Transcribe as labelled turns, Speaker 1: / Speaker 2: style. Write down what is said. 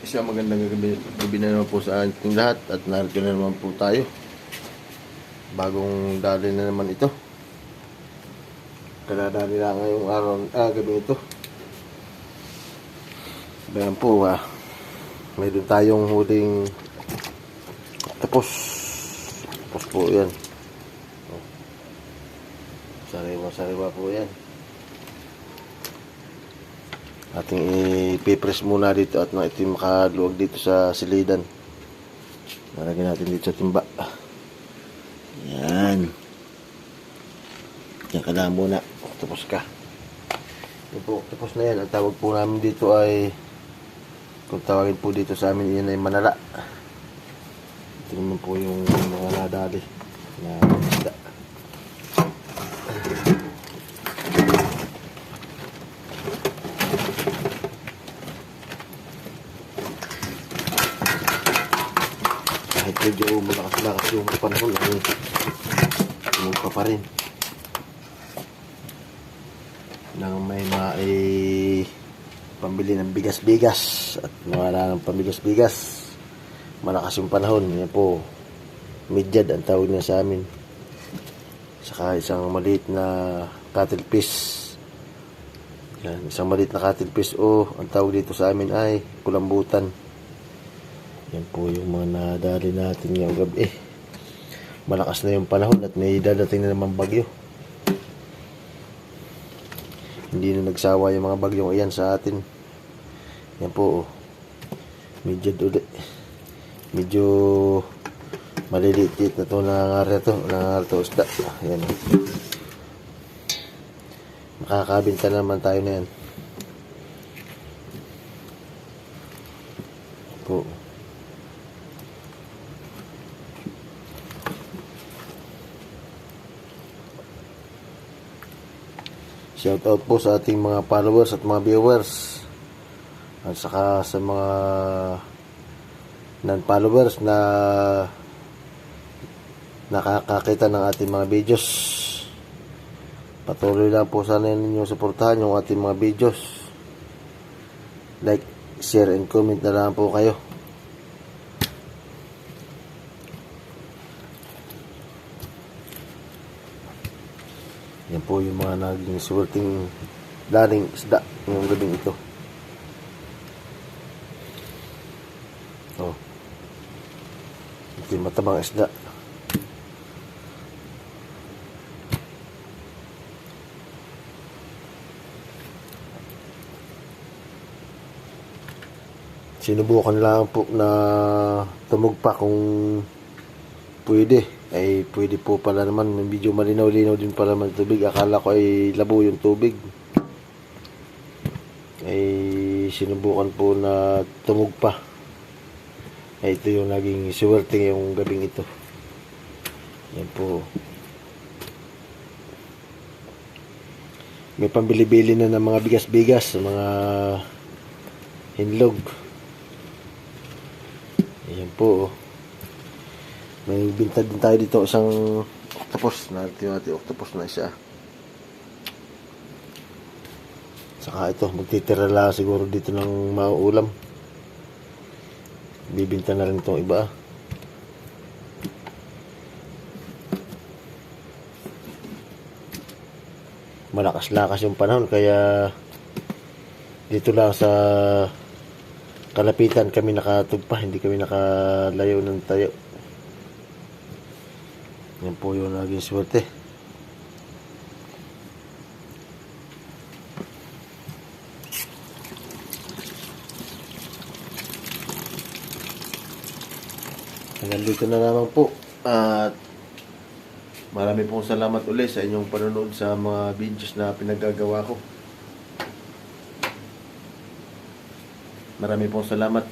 Speaker 1: Isang magandang gabi na naman po sa ating lahat at narito na naman po tayo. Bagong dali na naman ito. Kadadali na ngayong araw, gabi ito. Bayan po mayroon tayong huling tapos po yan. Sariwa po yan. Ating ipipress muna dito at ito yung makaluwag dito sa silidan. Lalagyan natin dito sa timba. Yan. Yan ka lang muna. Tapos ka. Yan po, tapos na yan. Ang tawag po namin dito ay, kung tawagin po dito sa amin, yan ay manala. Ito naman po yung mga nadali na isda. Kahit medyo malakas-lakas yung panahon ay tumugpa pa rin nang may pambili ng bigas-bigas at wala ng pambigas-bigas. Malakas yung panahon. Yan po, midyad ang tawag niya sa amin. Saka isang maliit na cuttlefish. Yan, isang maliit na cuttlefish ang tawag dito sa amin ay kulambutan. Yan po yung mga nadali natin ngayong gabi. Malakas na yung panahon at may dadating na naman bagyo. Hindi na nagsawa yung mga bagyong iyan sa atin. Yan po medyo maliliit na ito, nangangarito isda. Yan. Makakabinta naman tayo na yan po. Shout out po sa ating mga followers at mga viewers at saka sa mga non-followers na nakakakita ng ating mga videos. Patuloy lang po sana ninyo suportahan yung ating mga videos. Like, share, and comment na lang po kayo. Yan po yung mga naging swerteng daring isda ngayong gabing ito. Ito yung matabang isda. Sinubukan lang po na tumugpa kung pwede. Ay pwede po pala naman, medyo malinaw-linaw din pala naman tubig. Akala ko ay labo yung tubig. Ay sinubukan po na tumugpa. Ay ito yung naging swerte yung gabing ito. Yan po. May pambili-bili na ng mga bigas-bigas, mga hinlog. Ayan po. May binta din tayo dito isang octopus. Natin octopus na isa. Saka ito, magtitira lang siguro dito ng mauulam. Bibinta na rin itong iba. Malakas-lakas yung panahon kaya dito lang sa kalapitan kami nakatugpa. Hindi kami nakalayo ng tayo. Yan po yung naging swerte. Hanggang dito na naman po. At marami pong salamat ulit sa inyong panonood sa mga videos na pinagagawa ko. Marami pong salamat.